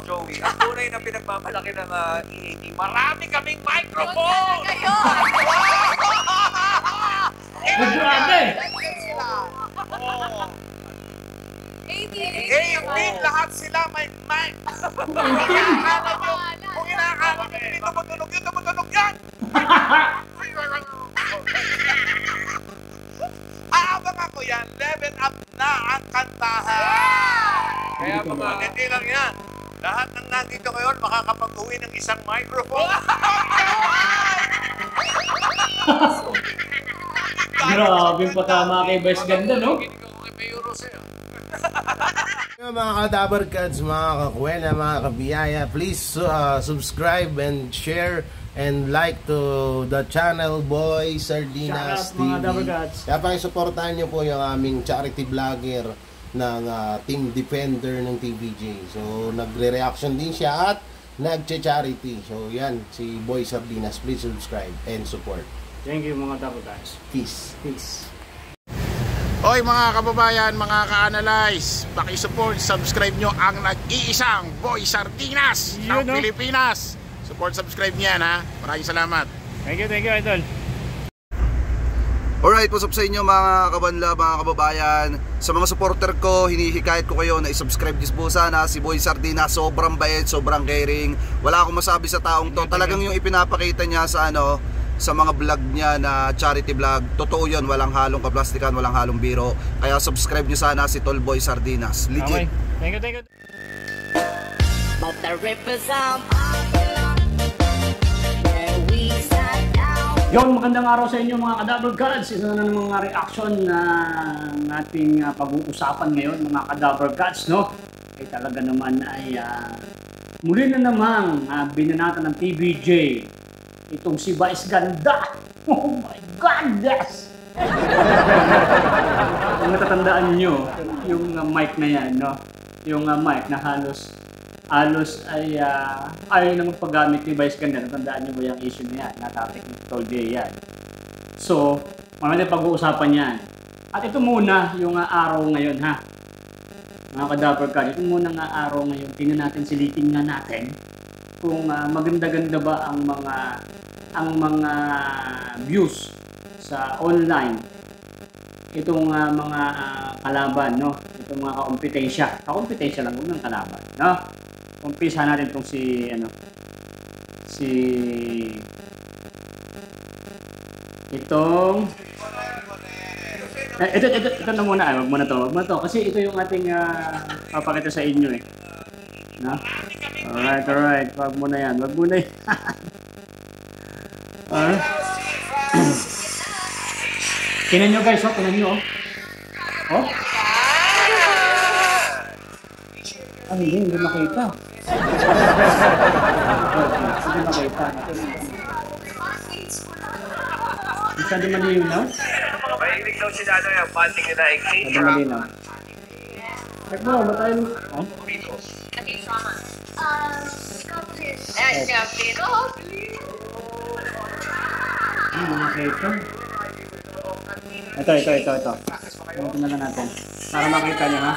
Joey. Ang tunay na pinagmamalaki ng EAT. Marami kaming microphone! Grabe! Oo. 18, lahat sila may mic. Kung inakala nyo hindi tumutunog yun, tumutunog yan! Aabangan ko yan, level up na ang kantahan. Kaya mga hindi lang yan. Lahat ng nandito ngayon makakapag-uwi ng isang microphone. Grabe pa tama kay Vice ganda, no? Mga Kadabar Gods, mga kakwela, mga kabiyaya, please subscribe and share and like to the channel Boy Sardinas TV. Kaya pakisuportahan nyo po yung aming charity vlogger ng Team Defender ng TVJ. So nagre-reaction din siya at nagche-charity. So yan, si Boy Sardinas. Please subscribe and support. Thank you mga Dabar Gods. Peace. Peace. Hoy mga kababayan, mga ka-analyze, paki-support, subscribe nyo ang nag-iisang Boy Sardinas ng Pilipinas. Support, subscribe niyan ha. Maraming salamat. Thank you, Idol. Alright, what's up sa inyo mga kabanla, mga kababayan. Sa mga supporter ko, hinihikayat ko kayo na i-subscribe nyo po sana si Boy Sardinas. Sobrang bait, sobrang caring. Wala akong masabi sa taong to. Talagang yung ipinapakita niya sa mga vlog niya na charity vlog, totoo yun, walang halong kaplastikan, walang halong biro. Kaya subscribe nyo sana si Tol Boy Sardinas. Legit. Okay. Thank you. But the rivers are where we sat down. Yung magandang araw sa inyo mga Kadabar Gods. Isa na ng mga reaction na ating pag-uusapan ngayon mga Kadabar Gods, no? Ay talaga naman ay muli na namang binanatan ng TVJ itong si Vice Ganda. Oh my God, yes! Kung natatandaan nyo, yung mic na yan, no? Yung mic na halos ay ayaw naman paggamit ni Vice Ganda. Natandaan nyo ba yung issue na yan? Natatik ni Tol J yan. So, marami pag-uusapan yan. At ito muna yung araw ngayon, ha? Mga Kadabar Gods, ito muna nga araw ngayon. Tingnan natin, silipin nga natin kung maganda-ganda ba ang mga views sa online itong mga kalaban, no? Itong mga kakompetensya lang, huwag ng kalaban, no? Umpisa natin itong ito na muna, wag mo na to kasi ito yung ating papakita sa inyo no? Alright, wag mo na yan. Tingnan nyo guys, tingnan nyo. Hindi makita. Masyado malinaw? Mahilig daw si Dano yung banding nila. Masyado malinaw. Check mo, ba tayo? Makita. Ito. Tingnan na natin. Para makita niyo ha.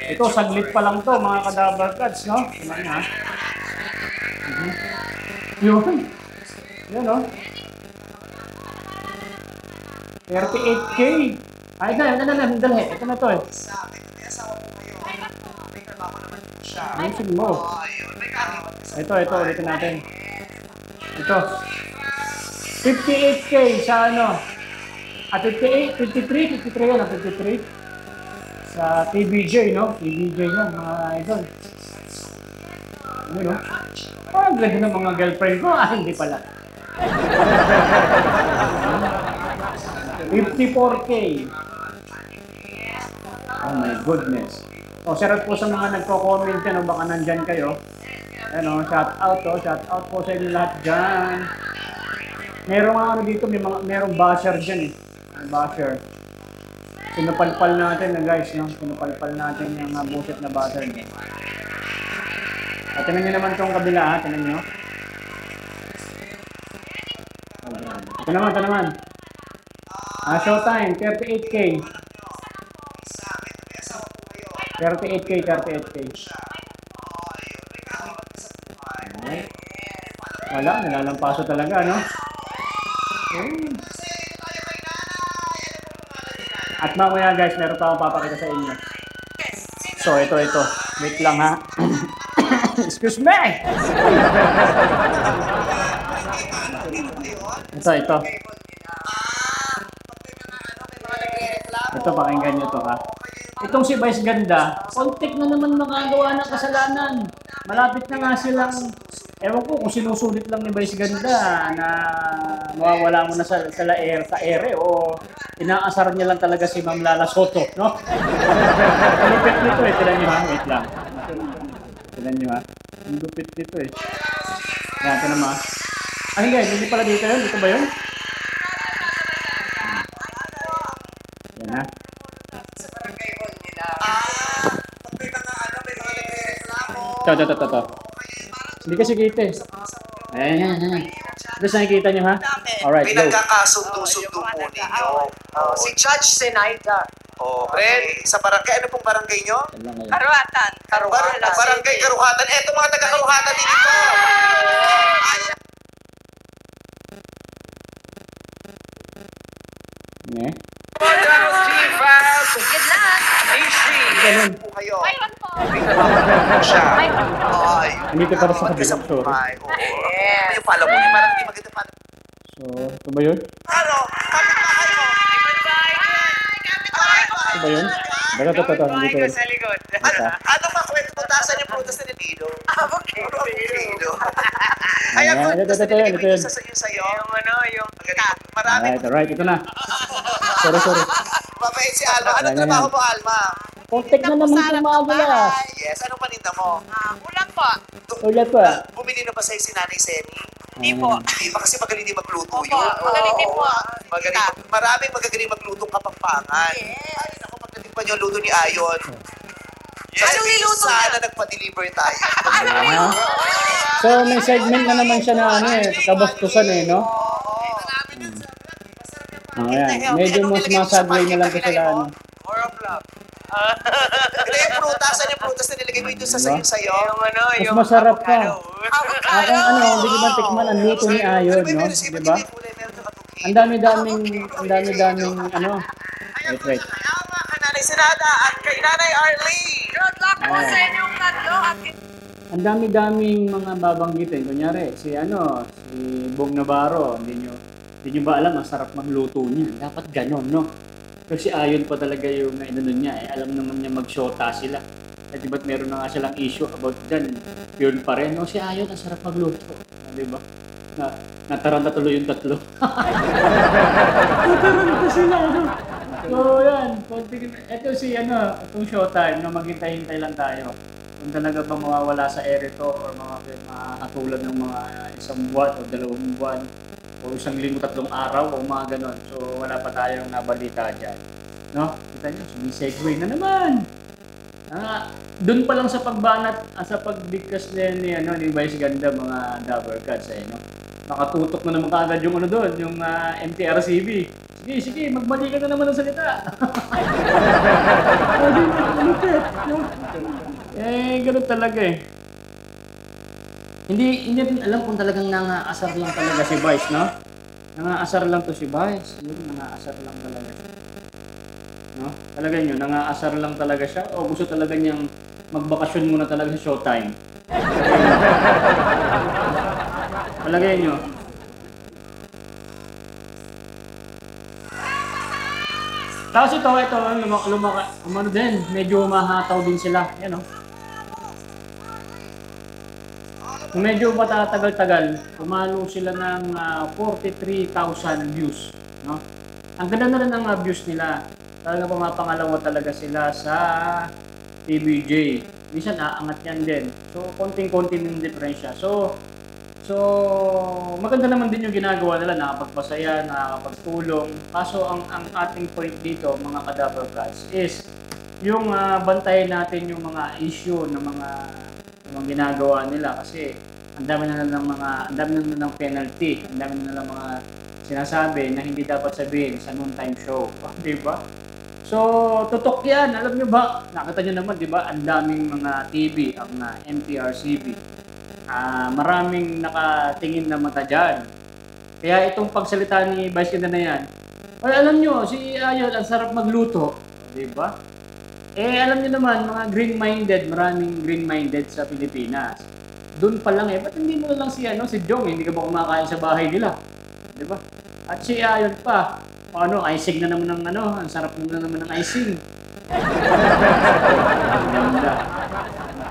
Ito, saglit pa lang to mga Kadabar Gods, no? Tingnan niyo ha. Yun o. 38K. Ay, dali. Ito na to eh. Ayusin mo. Ito, ulitin natin. Ito. 58K sa At 53 yan, 53. Sa TVJ, no? TVJ yan, mga idol. Ano, no? Parang ganda ng mga girlfriend ko. Hindi pala. 54K. Oh my goodness. Shoutout po sa mga nagko-comment yan, baka nandyan kayo. Shout out po sa inyo lahat dyan. Merong dito, merong basher dyan eh. Basher. Pinapalpal natin na guys, no? Pinapalpal natin yung buset na basher dyan. At tingnan nyo naman itong kabila, ha? Tingnan nyo. Ito naman. Showtime, 38K. 38K. Alright. Wala, nilalampaso talaga, no? Okay. At mamaya guys, meron pa akong papakita sa inyo. So, ito. Wait lang ha. Excuse me! Ito. Ito, pakinggan nyo to ha. Itong si Vice Ganda, kontik na naman makagawa ng kasalanan. Malapit na nga silang, ewan ko kung sinusulit lang ni Vice Ganda na mawawala mo na sa ere o inaasar niya lang talaga si Ma'am Lala Soto, no? Ang lupit nito eh, tinan nyo ha, wait lang. Tinan nyo ha, ang lupit nito eh. Yan, ito naman. Ay guys, hindi pala dito yun, dito ba yun? Yan ha. Ito. Hindi kasi kita eh. Ayan. Gusto nakikita nyo ha? Alright, go. Pinagkakasundo-sundo po ninyo. Si Judge Zenaida. Friend, sa barangay, ano pong barangay nyo? Karuhatan. Barangay Karuhatan. Eto mga taga-Karuhatan dito. Ne? Good luck! Ganun. Po kayo. Mayroon po. Siya. Mayroon po. Ay. Andito para sa kabilang show. Yes. Yung follow mo, parang hindi maganda pa. So, ito ba yun? Ano? Kapit-bahay mo. Ito ba yun? Ito. Andito yun. Sa likod. Ano pa kwento mo? Tasan yung prutas na nililo? Avocado. Ay, ang Ayan, prutas na ito yun. nililo sa sa'yo. Yung Marami. Alright, ito na. Sorry. Mabait si Alma. Anong Ayan, trabaho ayan. mo, Alma? Kontik na naman itong mga gulas. Yes, anong paninda mo? ulam po. Ulat pa. Bumili na ba sa'yo si Nanay Seni? Hindi po. Hindi pa kasi magaling din magluto Opo, yun. magaling din po. Maraming magagaling maglutong kapampangan. Ay, naku, pagdating pa niyo luto ni Ayon. Yes, Anong niluto niya? sana nagpa-deliver tayo. Ah. So, may segment na naman siya na kabastusan no? Ayan. Medyo mas masagway na lang ko sila, More of love. Ito yung prutas na nilagay mo ito sa Diba? sayo. Mas masarap pa. Hindi ko ba tikman ang luto ni Ayon, no? Diba? Ang dami-daming, wait. Ayawa ka Nanay Senada at kay Nanay Arlene. Good luck po sa inyong tatlo. Ang dami-daming mga babanggitin. Kunyari, si Bong Navarro, hindi nyo ba alam, ang sarap magluto niya. Dapat ganon, no? Kasi Ayon pa talaga yung niya. Alam naman niya mag-shota sila. At diba't meron na nga silang issue about dyan. Yun pa rin. No, si Ayon, ang sarap magluto. Diba? Nataranta tuloy yung tatlo. Nataranta sila, So, yan. Ito itong showtime na maghintay-hintay lang tayo. Kung talaga ba mawawala sa ere to or makakatulad ng mga isang buwan o 2 buwan o 1 linggo, 3 araw o mga ganon. So, wala pa tayong nabalita dyan. No? Kita nyo, sumisegue na naman. Doon pa lang sa pagbanat, sa pagbigkas din ni Vice Ganda, mga Dabber Cats, no? Nakatutok na naman kaagad yung doon, yung MTRCB. Sige, magbalik ka na naman ng salita. Ganun talaga eh. Hindi din alam kung talagang nangaasar lang talaga si Vice, no? Nangaasar lang to si Vice. Nangaasar lang talaga siya. No? Talaga nyo, nangaasar lang talaga siya o gusto talaga niyang magbakasyon muna talaga sa showtime? Palagay nyo. Tapos ito, din, medyo mahataw din sila. Yan, no? Kung medyo matatagal-tagal, pumalo sila ng 43,000 views. No? Ang ganda na rin ng views nila. Talaga pumapangalawa talaga sila sa TVJ. Minsan aangat yan din. So, konting-konti ng diferensya. So, maganda naman din yung ginagawa nila. Nakapagpasaya, nakakapagtulong. Kaso, ang ating point dito, mga Kadabber Cats, is yung bantayan natin yung mga issue ng mga ginagawa nila. Kasi, ang dami na ng penalty. Ang dami na ng mga sinasabi na hindi dapat sabihin sa noontime show. Diba? So, tutok yan. Alam nyo ba? Nakita nyo naman, di ba? Ang daming mga TV, ang MTRCB. maraming nakatingin na mata dyan. Kaya itong pagsalita ni Vice Ganda na yan, ay alam nyo, si Ayon, ang sarap magluto. Diba? Alam nyo naman, mga green-minded, maraming green-minded sa Pilipinas. Doon pa lang ba't hindi mo lang si Jong, hindi ka ba kumakain sa bahay nila? Diba? At si Ayon pa, icing na naman ng ang sarap na naman ng icing.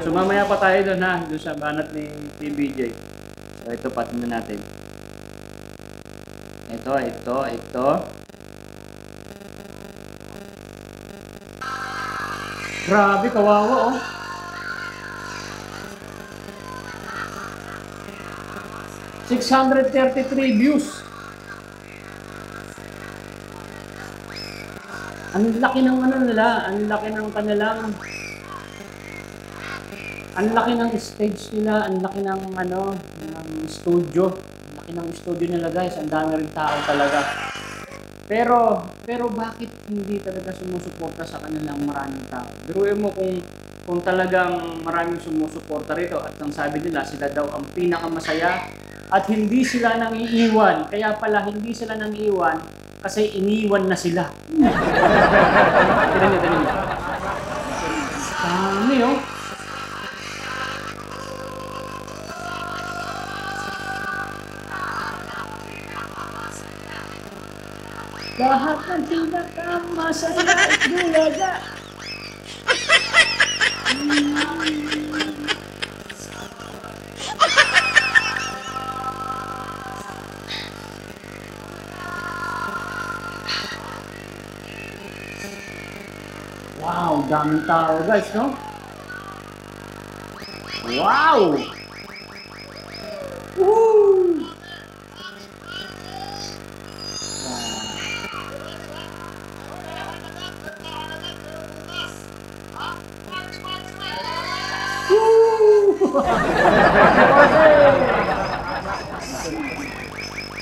So mamaya pa tayo doon doon sa banat ni PBJ. So ito patin na natin. Ito. Grabe, kawawa 633 views. Ang laki ng nila, ang laki ng kanilang, ang laki ng stage nila, ang laki ng ng studio. Ang laki ng studio nila guys, ang dami rin tao talaga. Pero bakit hindi talaga sumusuporta sa kanilang maraming tao? Biruin mo kung talagang maraming sumusuporta rito at ang sabi nila sila daw ang pinakamasaya at hindi sila nang iiwan. Kaya pala hindi sila nang iiwan kasi iniwan na sila. Tignan niyo. Dami lahat ng pinakamasaya at bulaga. Wow, daming tao guys, no? Wow! Woo!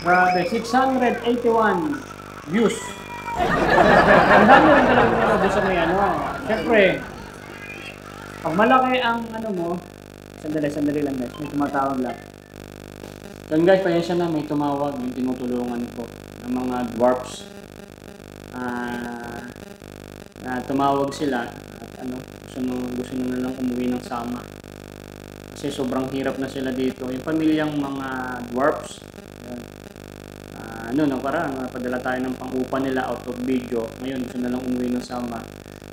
Grabe, 681 views. Ang dami rin talaga nanonood sa may Siyempre, pag malaki ang mo, sandali lang guys, may tumatawag lang. Yan guys, pasensya na, may tumawag, yung tinutulungan ko ng mga dwarfs. Tumawag sila at gusto na lang umuwi ng sama. Kasi sobrang hirap na sila dito. Yung pamilyang mga dwarfs, napadala tayo ng pang-upa nila out of video. Ngayon, gusto na lang umuwi ng sama.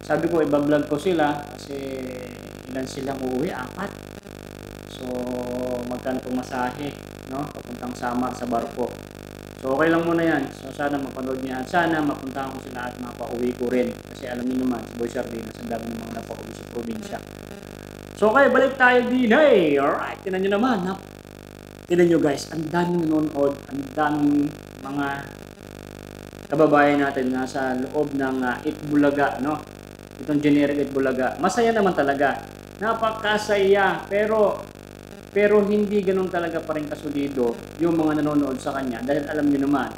Sabi ko, iba-vlog ko sila kasi ilan silang uuwi? 4. So, magkano pumasahe, papuntang Samar sa barko. So, okay lang muna yan. So, sana mapanood niya. At sana mapuntahan ko sila at mapauwi ko rin. Kasi alam niyo naman, si Boy Sardinas, ang dami ng mga napauwi sa probinsya. So, okay, balik tayo din. Hey, alright, tinan nyo naman. Tinan nyo guys, ang daming nanonood, ang daming mga kababayan natin nasa loob ng Itbulaga, itong generic Itbulaga. Masaya naman talaga. Napakasaya, pero hindi ganun talaga pa rin kasulido yung mga nanonood sa kanya dahil alam niyo naman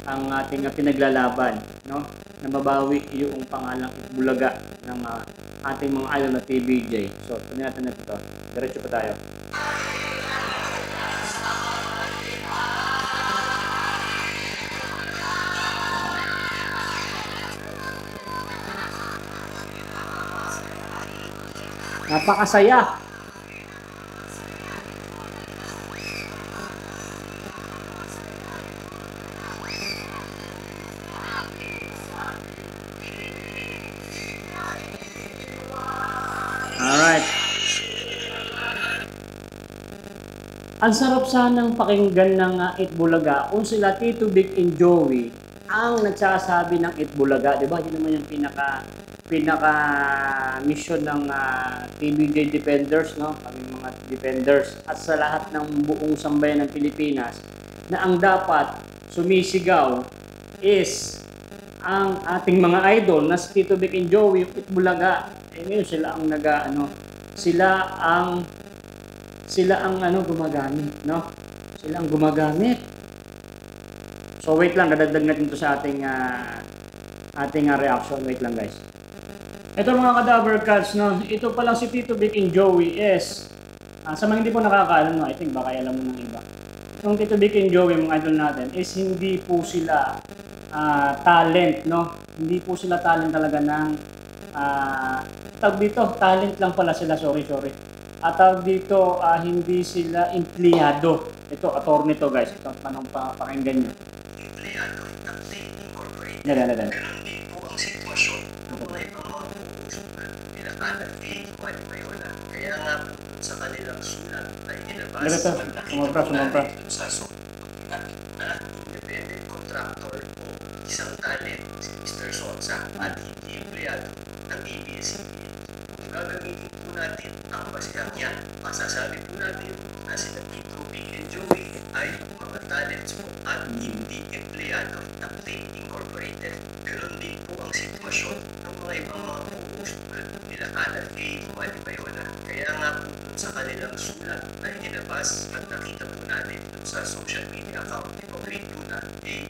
ang ating pinaglalaban, na mabawi yung pangalang Itbulaga ng ating mga idol na TBJ. So, tuloy natin ito. Diretso pa tayo. Napakasaya. Alright. Ang sarap sanang pakinggan ng Itbulaga kung sila Tito Vic and Joey ang nagsasabi ng Itbulaga, di ba? Yun naman yung pinaka mission ng TBJ Defenders, kami mga defenders at sa lahat ng buong sambayan ng Pilipinas na ang dapat sumisigaw is ang ating mga idol na si Tito Vic and Joey, Itbulaga. Ngayon sila ang sila ang gumagamit, Sila ang gumagamit. So wait lang, dadagdag natin to sa ating reaction. Wait lang guys. Ito mga Cadaver Cats, ito pa lang si Tito Vic and Joey is Sa mga hindi po nakakaalam, no, I think baka alam mo ng iba. Yung Tito Vic and Joey, mga idol natin, is hindi po sila talent, no? Hindi po sila talent talaga ng tawag dito, talent lang pala sila, sorry. At tawag dito, hindi sila empleyado. Ito, attorney to guys. Ito, tanong pakinggan nyo. Empleyado ng State Incorporated. Yan. Ganun din po ang sitwasyon ng mga ibang mga pupusunan nila Anarchy, Mayola. Kaya nga po sa kanilang sulat ay inabas Ganito, sumabra. sa sulat na independent contractor o isang talent si Mr. Sonsa at hindi empleyado ng ABS-CBN. Kung gagamitin po natin ang basihan niyan, masasabi po natin na sila Tito Vic and Joey ay mga talents po at hindi empleyado ng State Incorporated. Ganon din po ang sitwasyon ng mga ibang mga co-host nila Anarchy, Mayola. Kaya nga po sa kanilang sulat na inilabas at nakita po natin sa social media account o grade 2 na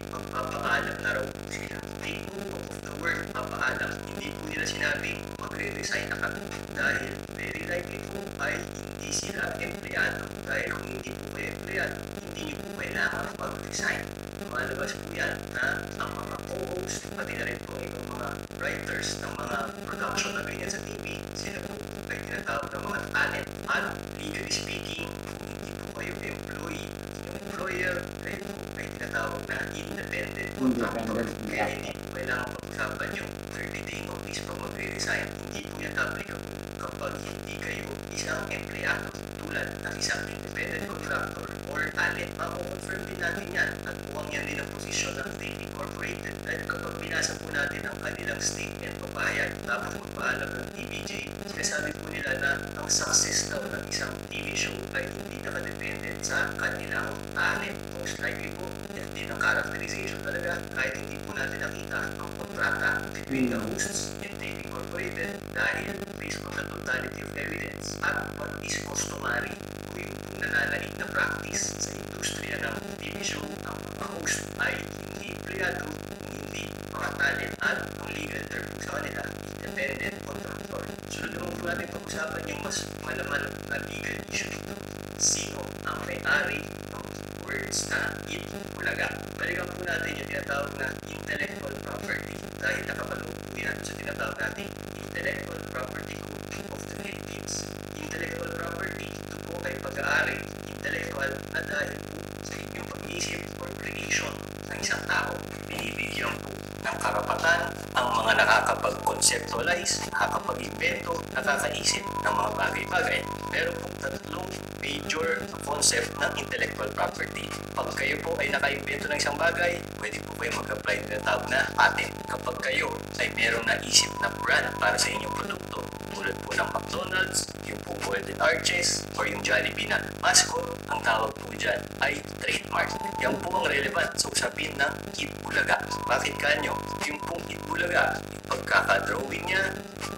magpapaalam na raw po sila. Take note of the word papaalam. Hindi po nila sinabing magre-resign na kami dahil very likely po ay hindi sila empleyado. Dahil kung hindi po kayo empleyado, hindi nyo po kailangan mag-resign. Malabas po yan na ang mga co-host, pati na rin po ibang mga writers ng mga production na ganyan sa TV, sila po ay tinatawag ng mga talent. At legally speaking, hindi po kayo employee. Yung employer, kayo po ay tinatawag na independent contractor. Kaya hindi po kailangan pag-usapan yung 30-day notice pag magre-resign. Hindi po yan applicable kapag hindi kayo isang empleyado tulad ng isang independent contractor or talent. Mako-confirm din natin yan at mukhang yan din ang posisyon ng State Incorporated. Dahil kapag binasa po natin ang kanilang statement papayag tapos magpaalam ng TVJ, sinasabi po nila na ang success daw ng isang TV show ay hindi nakadependent sa kanilang talent. Most likely po, yan din ang characterization talaga kahit hindi po natin nakita ang kontrata between the hosts and State Incorporated dahil based on the totality of evidence at what is customary o yung nananaig na practice sa industriya ng TV show, ang mga host ay hindi empleyado, hindi mga talent at ang legal term sa kanila, independent contractor. Sunod naman po natin pag-usapan yung mas malaman na legal issue dito. Sino ang may-ari ng words na Itbulaga? Balikan po natin yung tinatawag na intellectual property dahil nakapaloob po yan sa tinatawag natin Intellectual Property Code of the Philippines. Intellectual property, ito po ay pag-aari intellectual na dahil po sa inyong pag-iisip or creation ng isang tao. Binibigyan po ng karapatan ang mga nakakapag-conceptualize, nakakapag-invento, nakakaisip ng mga bagay-bagay. Meron pong tatlong major concept ng intellectual property. Pag kayo po ay naka-invento ng isang bagay, pwede po kayo mag-apply ng tawag na patent. Kapag kayo ay merong naisip na brand para sa inyong produkto, tulad po ng McDonald's, yung po Golden Arches, or yung Jollibee na mascot, ang tawag po dyan ay trademark. Yan po ang relevant sa usapin ng Itbulaga. Bakit kanyo? Yung pong Itbulaga, yung pagkakadrawing niya,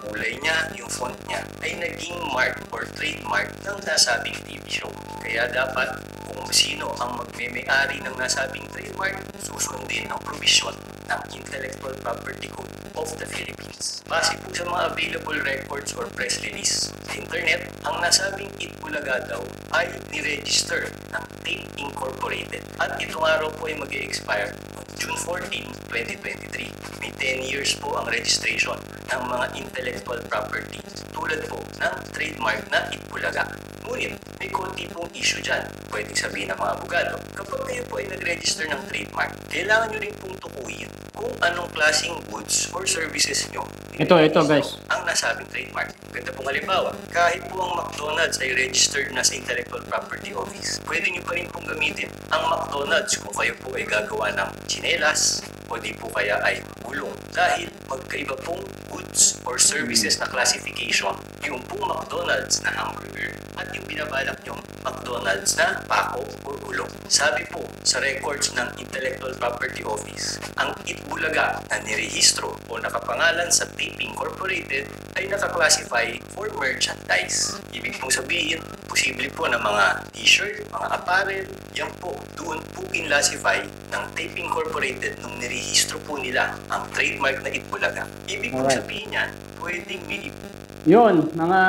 kulay niya, yung font niya, ay naging mark or trademark ng nasabing TV show. Kaya dapat kung sino ang magme-may-ari ng nasabing trademark, susundin ang provision ng Intellectual Property Code of the Philippines. Base po sa mga available records or press release sa internet, ang nasabing Itbulaga daw ay niregister ng State Incorporated at itong araw po ay mag-expire on June 14, 2023. May 10 years po ang registration ng mga intellectual property tulad po ng trademark na Itbulaga. Ngunit, may konti pong issue dyan. Pwedeng sabihin ng mga abogado, kapag kayo po ay nag-register ng trademark, kailangan nyo rin pong tukuyin kung anong klaseng goods or services nyo. Ito guys. Ang nasabing trademark. Ganda pong halimbawa, kahit po ang McDonald's ay registered na sa Intellectual Property Office, pwede nyo pa rin pong gamitin ang McDonald's kung kayo po ay gagawa ng tsinelas o di po kaya ay gulong. Dahil magkaiba pong goods or services na classification yung pong McDonald's na hamburger at yung binabalak yung McDonald's na pako o gulong. Sabi po sa records ng Intellectual Property Office, ang Itbulaga na nirehistro o nakapangalan sa State Incorporated ay nakaklassify for merchandise. Ibig pong sabihin, posible po na mga t-shirt, mga apparel, yan po, doon po kinlassify ng State Incorporated nung nirehistro po nila ang trademark na Itbulaga. Ibig pong sabihin yan, pwedeng may Yun, mga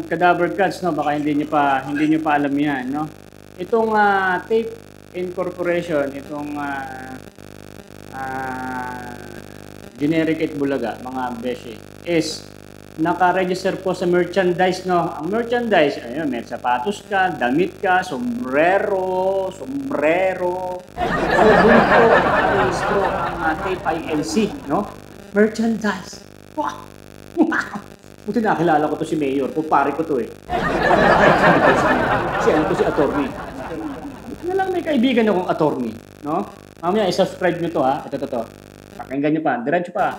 cadaver cats, no, baka hindi niyo pa alam 'yan, no. Itong Tape Incorporation, itong generic Itbulaga, mga beshi, is naka-register po sa merchandise, no. Ang merchandise, ayun, may sapatos ka, damit ka, sombrero, doon po naka-registro ang Tape INC, no. Merchandise. Wow! Buti nakilala ko to si Mayor, pare ko to eh. Si attorney. Buti na lang may kaibigan akong attorney, no? Mamaya i-subscribe nyo to ha. Ito. Pakinggan nyo pa, diretso pa.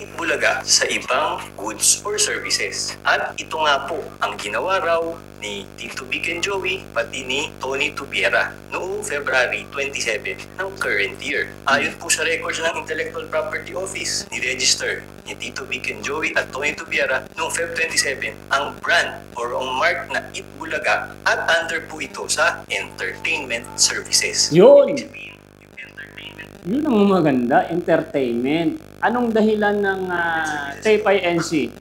Itbulaga sa ibang goods or services. At ito nga po ang ginawa raw ni Tito Vic and Joey pati ni Tony Tubiera noong February 27 ng current year. Ayon po sa records ng Intellectual Property Office, ni-register ni Tito Vic and Joey at Tony Tubiera noong Feb 27 ang brand or ang mark na Itbulaga at under po ito sa entertainment services. Yun! Yun ang maganda, entertainment. Anong dahilan ng Tape INC?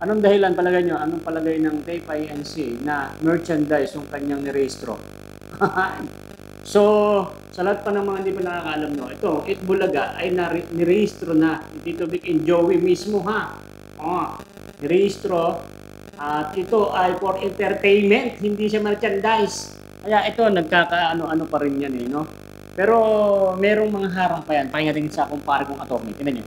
Anong dahilan palagay nyo? Anong palagay ng Tape INC na merchandise yung kanyang nirehistro? So, sa lahat pa ng mga hindi pa nakakalam, no, ito, Itbulaga ay nirehistro na ni Tito Vic and Joey mismo, ha? Nirehistro at ito ay for entertainment, hindi siya merchandise. Kaya ito, nagkakaano-ano pa rin yan eh, no? Pero merong mga harang pa yan. Pahingating sa kumpare kong attorney. Tingnan nyo.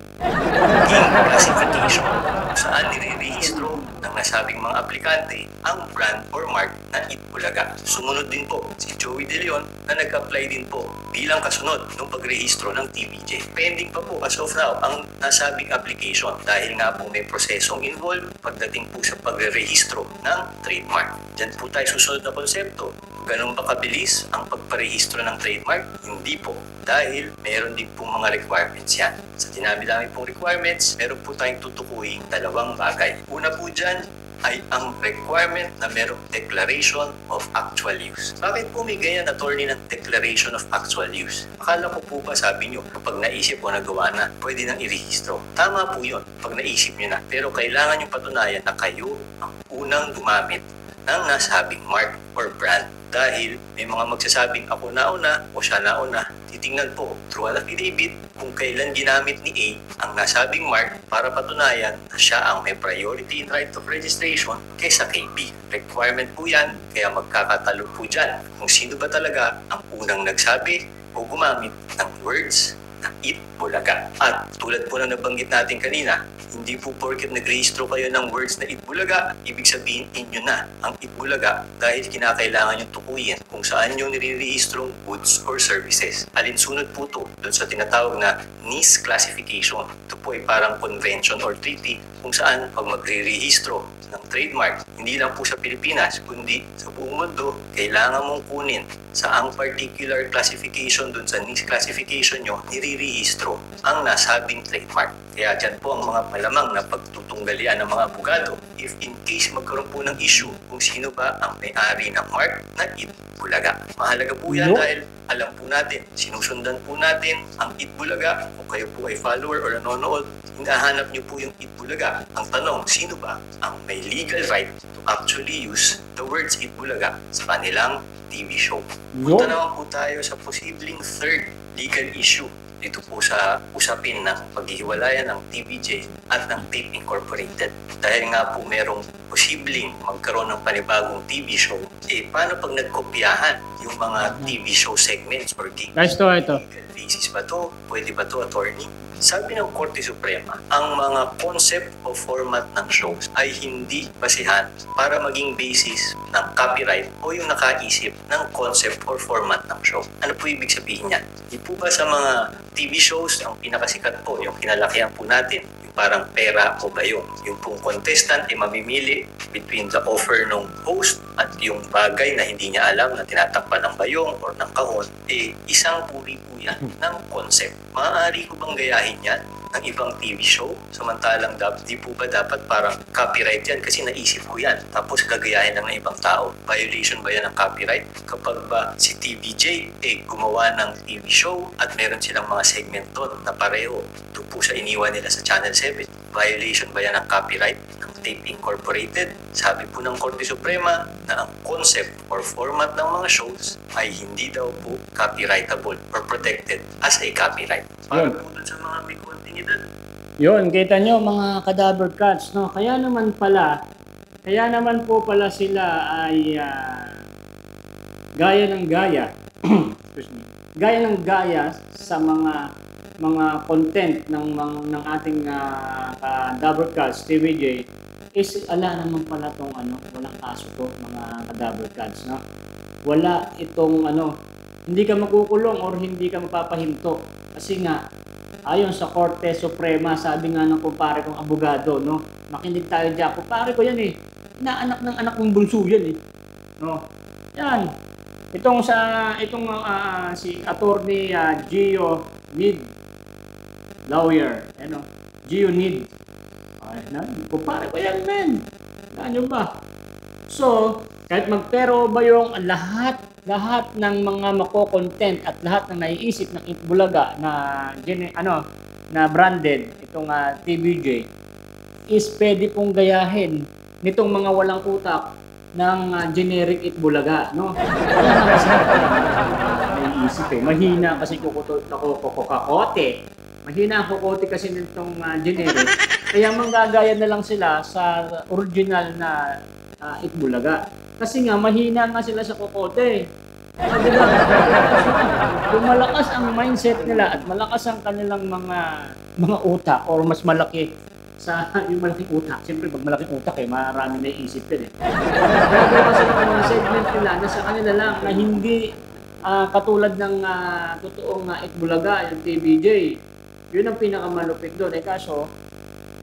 Classification saan nire-rehistro ng nasabing mga aplikante ang brand or mark na Itbulaga. Sumunod din po si Joey De Leon na nag-apply din po bilang kasunod ng pagrehistro ng TVJ. Pending pa po as of now ang nasabing application dahil nga po may prosesong involved pagdating po sa pagrehistro ng trademark. Diyan po tayo susunod na konsepto. Ganun ba kabilis ang pagparehistro ng trademark? Hindi po. Dahil meron din pong mga requirements yan. Sa dinami-dami pong requirements, meron po tayong tutukuing dalawang bagay. Una po dyan ay ang requirement na merong declaration of actual use. Bakit po may ganyan attorney ng declaration of actual use? Akala ko po ba sabi nyo, kapag naisip o nagawa na, pwede nang irehistro. Tama po yun, pag naisip nyo na. Pero kailangan nyo patunayan na kayo ang unang gumamit ng nasabing mark or brand. Dahil may mga magsasabing ako nauna o siya nauna, titingnan po through an affidavit kung kailan ginamit ni A ang nasabing mark para patunayan na siya ang may priority in right of registration kaysa kay B. Requirement po yan, kaya magkakatalo po dyan kung sino ba talaga ang unang nagsabi o gumamit ng words na Itbulaga. At tulad po na nabanggit natin kanina, hindi po porket nagrehistro kayo ng words na Itbulaga, ibig sabihin inyo na ang Itbulaga dahil kinakailangan yung tukuyin kung saan yung nire-rehistrong goods or services. Alinsunod po to doon sa tinatawag na NIS classification. Ito po ay parang convention or treaty kung saan pag magre-rehistro ng trademark, hindi lang po sa Pilipinas, kundi sa buong mundo, kailangan mong kunin sa ang particular classification dun sa NIS classification nyo, nire-rehistro ang nasabing trademark. Kaya dyan po ang mga malamang na pagtutunggalian ng mga abogado if in case magkaroon po ng issue kung sino ba ang may-ari ng mark na Itbulaga. Mahalaga po yan dahil alam po natin, sinusundan po natin ang Itbulaga. Kung kayo po ay follower or nanonood, hinahanap niyo po yung Itbulaga. Ang tanong, sino ba ang may legal right to actually use the words Itbulaga sa kanilang TV show? Punta naman po tayo sa posibleng third legal issue dito po sa usapin ng paghihiwalayan ng TVJ at ng Tape Incorporated. Dahil nga po merong posibleng magkaroon ng panibagong TV show, paano pag nagkopyahan yung mga TV show segments or games? Guys, ito. Legal basis ba to? Pwede ba to, attorney? Sabi ng Korte Suprema, ang mga concept o format ng shows ay hindi basihan para maging basis ng copyright o yung nakaisip ng concept or format ng show. Ano po ibig sabihin yan? Di po ba sa mga TV shows, ang pinakasikat po, yung kinalakihan po natin, yung parang pera o bayong. Yung pong contestant ay mamimili between the offer ng host at yung bagay na hindi niya alam na tinatakpan ng bayong or ng kahon, isang puri po yan ng concept. Maaari ko bang gayahin yan ng ibang TV show? Samantalang di po ba dapat parang copyright yan kasi naisip ko yan tapos gagayahin ng ibang tao? Violation ba yan ng copyright? Kapag ba si TVJ gumawa ng TV show at meron silang mga segment doon na pareho doon po sa iniwan nila sa Channel 7. Violation ba yan ng copyright ng Tape Incorporated? Sabi po ng Korte Suprema na ang concept or format ng mga shows ay hindi daw po copyrightable or protected as a copyright. Para po dun sa mga may kontinidad. Yun, kita nyo mga cadaver cats, no? Kaya naman po pala sila ay gaya ng gaya. Excuse me. Gaya ng gaya sa mga content ng ating cadaver cats, TVJ, is ala naman pala tong walang kaso to mga cadaver cats, no? Wala itong hindi ka makukulong or hindi ka mapapahinto kasi nga ayon sa Korte Suprema, sabi nga ng kumpare kong abogado, no? Makinig tayo diyan. Kumpare ko yan eh. Inaanak ng anak kong bunso yan eh. No? Yan. Si Attorney Gio Nid, lawyer. Ano? Gio Nid. Ay, kumpare ko yan, men. Ano ba? So, kahit magpero ba yung lahat ng mga mako-content at lahat ng naiisip ng Itbulaga na branded itong TVJ is pwede pong gayahin nitong mga walang utak ng generic Itbulaga, no? Naiisip eh. Mahina kasi kukote. Mahina ang kukote kasi nitong generic. Kaya manggagaya na lang sila sa original na Itbulaga. Kasi nga, mahina nga sila sa kokote. Diba? Kung malakas ang mindset nila at malakas ang kanilang mga utak or mas malaki sa yung malaking utak. Siyempre, pag malaking utak marami na iisip din eh. Pero kasi mga segment nila na sa kanila lang na hindi katulad ng totoong Itbulaga, yung TVJ. Yun ang pinakamalupit doon. Kaso,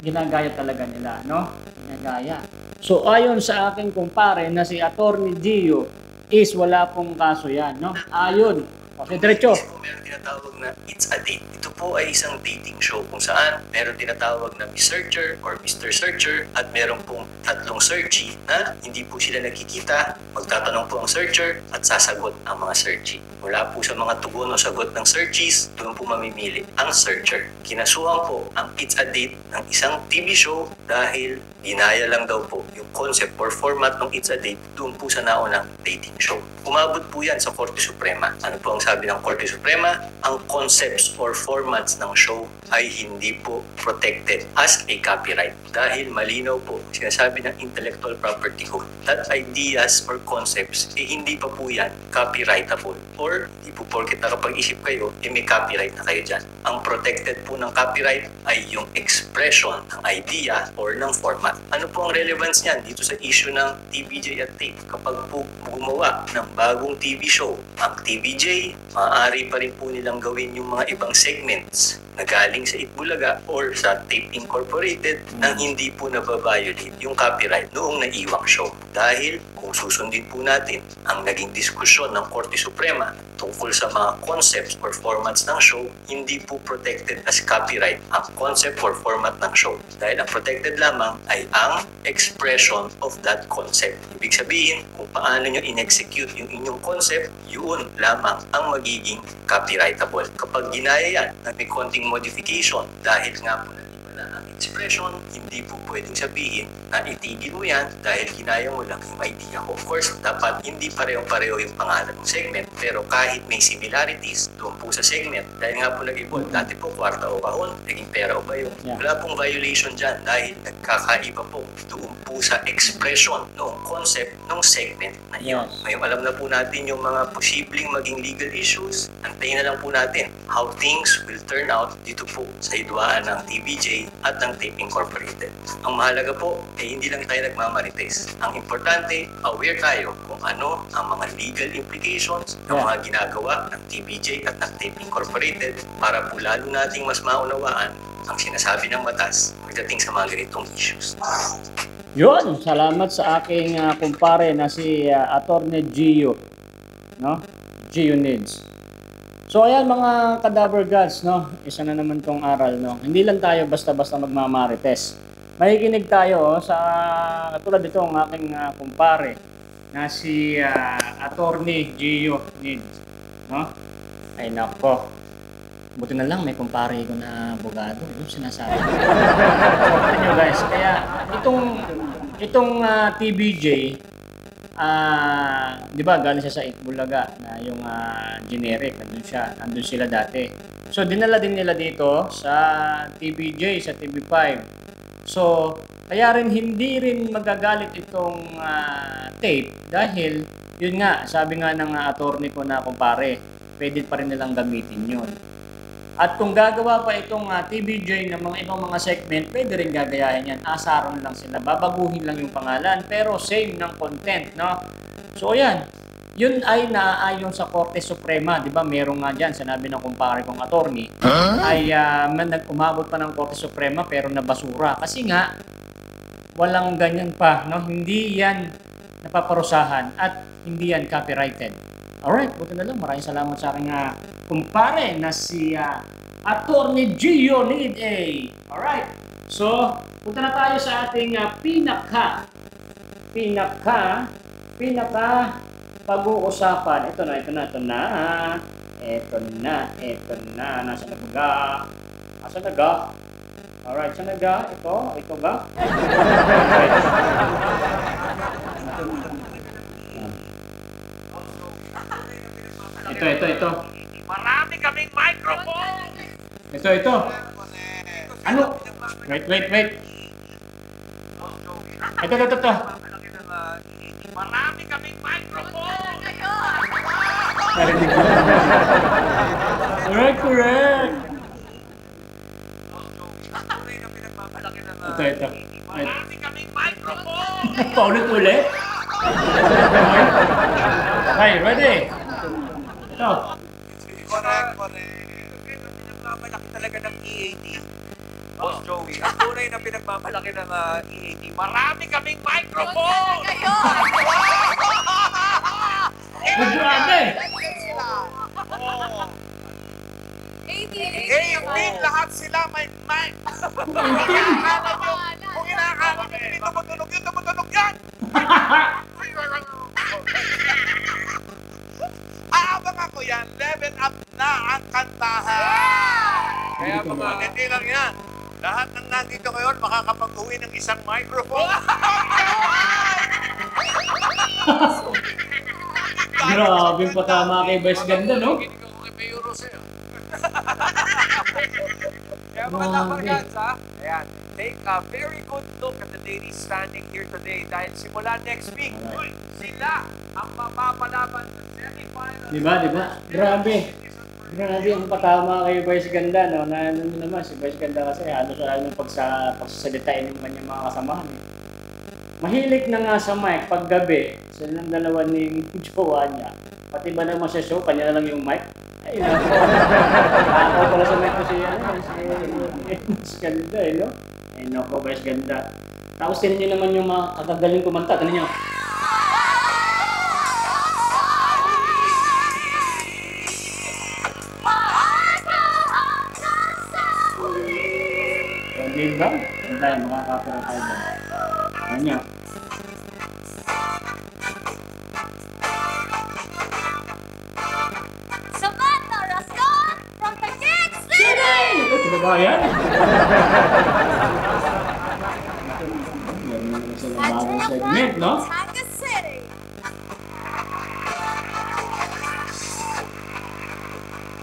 ginagaya talaga nila, no? Ginagaya. So, ayon sa aking kumpare na si Attorney Gio, is wala pong kaso yan, no? Ayon. Okay, diretso. Meron tinatawag na It's a Date. Ito po ay isang dating show kung saan meron tinatawag na Miss Searcher or Mr. Searcher at meron pong tatlong searchee na hindi po sila nagkikita. Magtatanong po ang searcher at sasagot ang mga searchee. Mula po sa mga tugon o sagot ng searchies, doon po mamimili ang searcher. Kinasuhan po ang It's a Date ng isang TV show dahil ginaya lang daw po yung concept or format ng It's a Date doon po sa naunang dating show. Umabot po yan sa Korte Suprema. Ano po ang sabi ng Korte Suprema? Ang concepts or formats ng show ay hindi po protected as a copyright dahil malinaw po sinasabi ng intellectual property code that ideas or concepts hindi pa po yan copyrightable or di po porket nakapag-isip kayo may copyright na kayo dyan. Ang protected po ng copyright ay yung expression ng idea or ng format. Ano po ang relevance niyan dito sa issue ng TVJ at tape? Kapag po gumawa ng bagong TV show ang TVJ, maaari pa rin po nilang gawin yung mga ibang segments na galing sa Itbulaga or sa Tape Incorporated nang hindi po nababiolate yung copyright noong naiwang show. Dahil kung susundin po natin ang naging diskusyon ng Korte Suprema tungkol sa mga concepts or formats ng show, hindi po protected as copyright ang concept or format ng show. Dahil ang protected lamang ay ang expression of that concept. Ibig sabihin, kung paano nyo in-execute yung inyong concept, yun lamang ang magiging copyrightable. Kapag ginaya yan na may konting modification dahil nga po ang expression, hindi po pwedeng sabihin na itigil mo yan dahil ginaya mo lang yung idea ko. Of course, dapat hindi pareho-pareho yung pangalan ng segment, pero kahit may similarities doon po sa segment, dahil nga po nag-evolve, dati po kwarta o kahon, naging pera o ba yun? Wala pong violation dyan dahil nagkakaiba po doon po sa expression ng concept ng segment na yun. Ngayon, alam na po natin yung mga posibleng maging legal issues. Antayin na lang po natin how things will turn out dito po sa hidwaan ng TVJ at ng Tape Incorporated. Ang mahalaga po ay hindi lang tayo nagmamarites. Ang importante, aware tayo kung ano ang mga legal implications ng mga ginagawa ng TVJ at ng Tape Incorporated para po lalo nating mas maunawaan ang sinasabi ng batas pagdating sa mga ganitong issues. Yun, salamat sa aking kumpare na si Attorney Gio, no? Gio Nids. So ayan mga cadaver gods, no? Isa na naman tong aral, no? Hindi lang tayo basta-basta magmamarites. Makikinig tayo sa katulad dito ang aking kumpare na si Attorney Gio Nids, no? Ay nako. Buti na lang may kumpare ko na abogado. Yung sinasabi. Ito nyo guys. Kaya itong TBJ, di ba galing siya sa Itbulaga na yung generic. Nandun sila dati. So dinala din nila dito sa TBJ, sa TV5. So kaya rin hindi rin magagalit itong tape dahil yun nga, sabi nga ng attorney ko na kumpare, pwede pa rin nilang gamitin yun. At kung gagawa pa itong TBJ ng mga ibang mga segment, pwede rin gagayahin yan. Asaron lang sila, babaguhin lang yung pangalan, pero same ng content, no? So ayan, yun ay naaayon sa Korte Suprema, di ba? Merong nga dyan, sinabi ng kumpare kong attorney, ay umabot pa ng Korte Suprema pero nabasura. Kasi nga, walang ganyan pa, no? Hindi yan napaparusahan at hindi yan copyrighted. Alright, buti na lang. Maraming salamat sa aking kumpare na si Attorney Gio Need A. Alright, so punta na tayo sa ating pinaka pag-uusapan. Ito na. Nasaan na ba? Alright, saan na ga? Ito ga? Ito. Marami kaming microphone! Ito. Ano? Wait. Ito. Marami kaming microphone! Correct. Ito. Marami kaming microphone! Paulit-ulit? Okay, ready? Ito. Correct. Pinagmamalaki talaga ng EAT. Boss Joey, ang tunay na pinagmamalaki ng EAT. Marami kaming microphone! Grabe! Lahat sila may mic. Kung inakala nyo hindi tumutunog yun, tumutunog yan! Aabang ako yan, level up na ang kantahan. Kaya mga hindi lang yan. Lahat ng nandito ngayon makakapag-uwi ng isang microphone. Grabe pa tama kay Vice Ganda, no? Hindi ko kay Mayuro sa'yo. Kaya mga Dabargads, ayan, take a very good look at the ladies standing here today dahil simula next week, sila ang mapapalaban sa semifinals. Diba? Grabe ang patama kay Vice Ganda, no? Na ano naman, si Vice Ganda kasi halos alam yung pagsasalitain ng kanyang mga kasamahan. Mahilig na nga sa mic paggabi, silang dalawa ni jowa niya. Pati ba naman sa show, kanya na lang yung mic? Ay, nako. Ako pala sa mic ko si Vice Ganda, no? Ay, nako, Vice Ganda. Tapos tinan niyo naman yung mga kagagaling kumanta. Tinan niyo. Diba? Hindi tayo makakapira tayo dyan. Ayan nyo. Samantha Rascon from the King City! Ito ba yan? Meron naman sila bagong segment, no? Tanga City!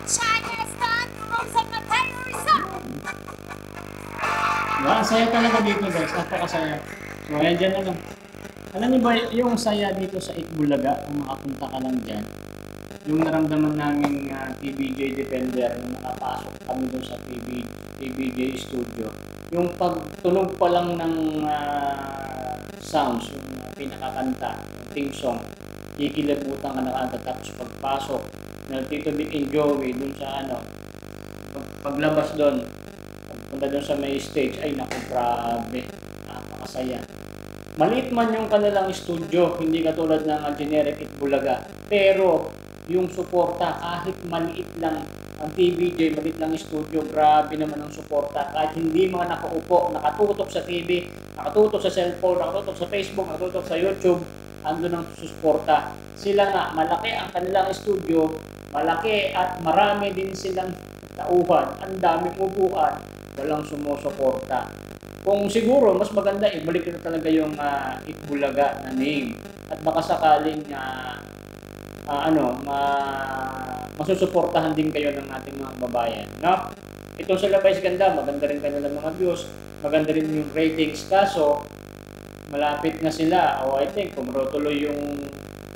Chinatown from San Mateo Rizal! Diba? Ang saya talaga dito guys, napakasaya. So ayan dyan na lang. Alam niyo ba yung saya dito sa Itbulaga, kung makapunta ka lang dyan, yung naramdaman naming TBJ Defender nung nakapasok kami doon sa TBJ Studio, yung pagtunog pa lang ng sounds, yung pinakakanta, yung theme song, kikilabutan ka na agad. Tapos pagpasok ng Tito Vic and Joey doon sa paglabas doon, punta doon sa may stage, ay naku, grabe, napakasaya. Maliit man yung kanilang studio, hindi katulad ng generic Itbulaga, pero yung suporta, kahit maliit lang ang TBJ, maliit lang yung studio, grabe naman ang suporta. Kahit hindi mga nakaupo, nakatutok sa TV, nakatutok sa cellphone, nakatutok sa Facebook, nakatutok sa YouTube, andun ang suporta. Sila nga, malaki ang kanilang studio, malaki at marami din silang tauhan, ang daming upuan, walang sumusuporta. Kung siguro, mas maganda, ibalik na talaga yung Itbulaga na name. At baka sakaling masusuportahan din kayo ng ating mga babayan. No? Itong sila Vice Ganda, maganda rin kanilang mga views, maganda rin yung ratings. Kaso, malapit na sila. O I think, kung tuloy yung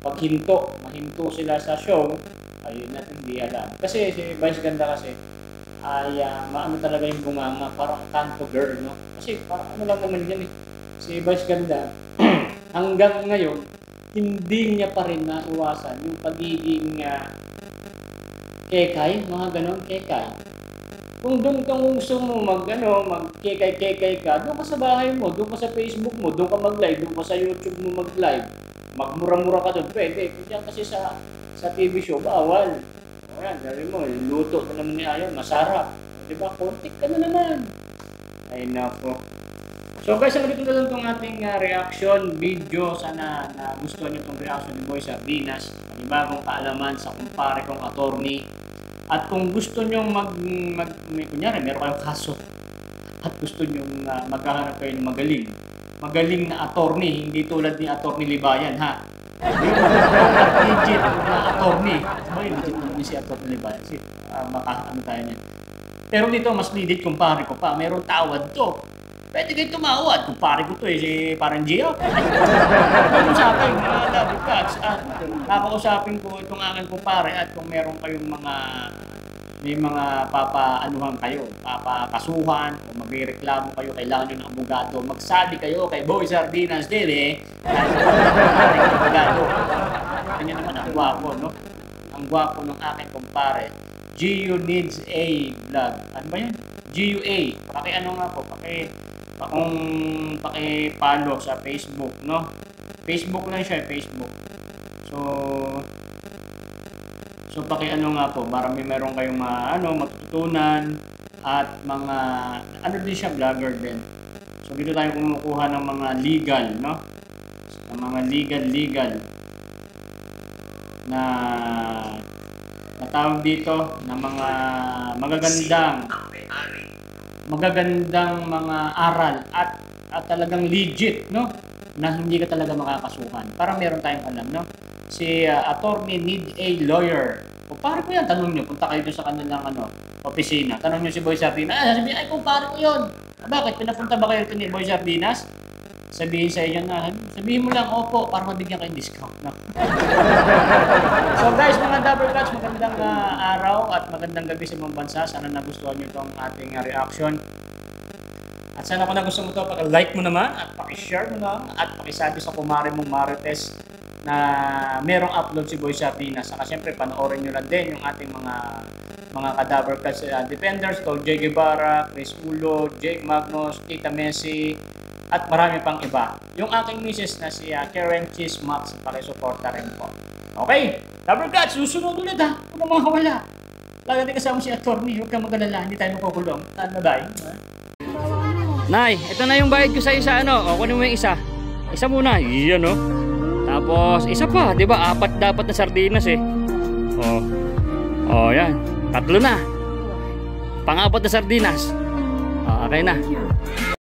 mahinto sila sa show, ayun natin hindi alam. Kasi si Vice Ganda kasi, ay maano talaga yung bunganga, parang kanto girl, no? Kasi parang ano lang naman yan eh. Si Vice Ganda, hanggang ngayon, hindi niya pa rin naiwasan yung pagiging kekay, mga ganon, kekay. Kung doon kang gusto mo mag-kekay ka, doon ka sa bahay mo, doon ka sa Facebook mo, doon ka mag-live, doon ka sa YouTube mo mag-live, magmura-mura ka doon, pwede. Kasi sa TV show, bawal. Ayan, sabi mo, luto na naman ni Ayon, masarap. Diba? Kontik ka na naman. Ay, nako. So guys, nandito na lang itong ating reaction video. Sana gusto niyo itong reaction ni Boy Sardinas. Panibagong kaalaman sa kumpare kong attorney. At kung gusto niyo kunyari, meron kayong kaso. At gusto niyo maghahanap kayo ng magaling na attorney. Hindi tulad ni Attorney Libayan, ha? Legit na attorney. Legit na si Attorney Libayan. Makaano tayo niyan. Pero dito, mas legit kumpare ko pa. Merong tawad to. Pwede kayo tumawad. Kumpare ko to si parang Gio. Kakausapin, mga double cuts. Kakausapin ko itong aking kumpare at kung meron kayong may mga papaanuhan kayo, papakasuhan, o magreklamo kayo, kailangan nyo ng abogado, magsabi kayo kay Boy Sardinas din abogado. Kanya naman ang gwapo, no? Ang gwapo ng aking kumpare. Gio Needs a Vlog. Ano ba yun? GUA. Paki-ano nga po, paki-follow sa Facebook, no? Facebook lang siya, Facebook. So paki-ano nga po, para meron kayong matututunan at mga din siya, vlogger din. So dito tayo kumukuha ng mga legal, no? Ng mga legal na tawag dito na mga magagandang mga aral at talagang legit, no? Na hindi ka talaga makakasuhan. Para meron tayong alam, no? Si attorney need a lawyer. Kumpare ko yan, tanong nyo. Punta kayo doon sa kanilang opisina. Tanong nyo si Boy Sardinas. Sabihin, ay kumpare ko yun. Bakit? Pinapunta ba kayo ni Boy Sardinas? Sabihin sa inyo na, sabihin mo lang, opo, para mabigyan kayong discount. No? So guys, mga double cuts, magandang araw at magandang gabi sa mga bansa. Sana nagustuhan nyo itong ating reaction. At sana kung nagustuhan mo ito, paki-like mo naman at paki-share mo naman at pakisabi sa kumare mong Marites na merong upload si Boy Sardinas. Saka siyempre panoorin nyo lang din yung ating mga cadaver cuts defenders, Tol J. Guevara, Chris Ulo, Jake Magnus, Tita Messi, at marami pang iba. Yung aking misis na si Karen Cheese Max, pakisuporta rin po. Okay, double cuts, susunod ulit ha. Kung naman wala. Lagi din kasama si attorney, huwag kang mag-alala, hindi tayo makukulong. Bye. Nay, ito na yung bayad ko sa isa, O, kunin mo yung isa. Isa muna, iyan, Tapos, isa pa, di ba? 4 dapat na sardinas, yan. 3 na. Pang-4 na sardinas. Okay na.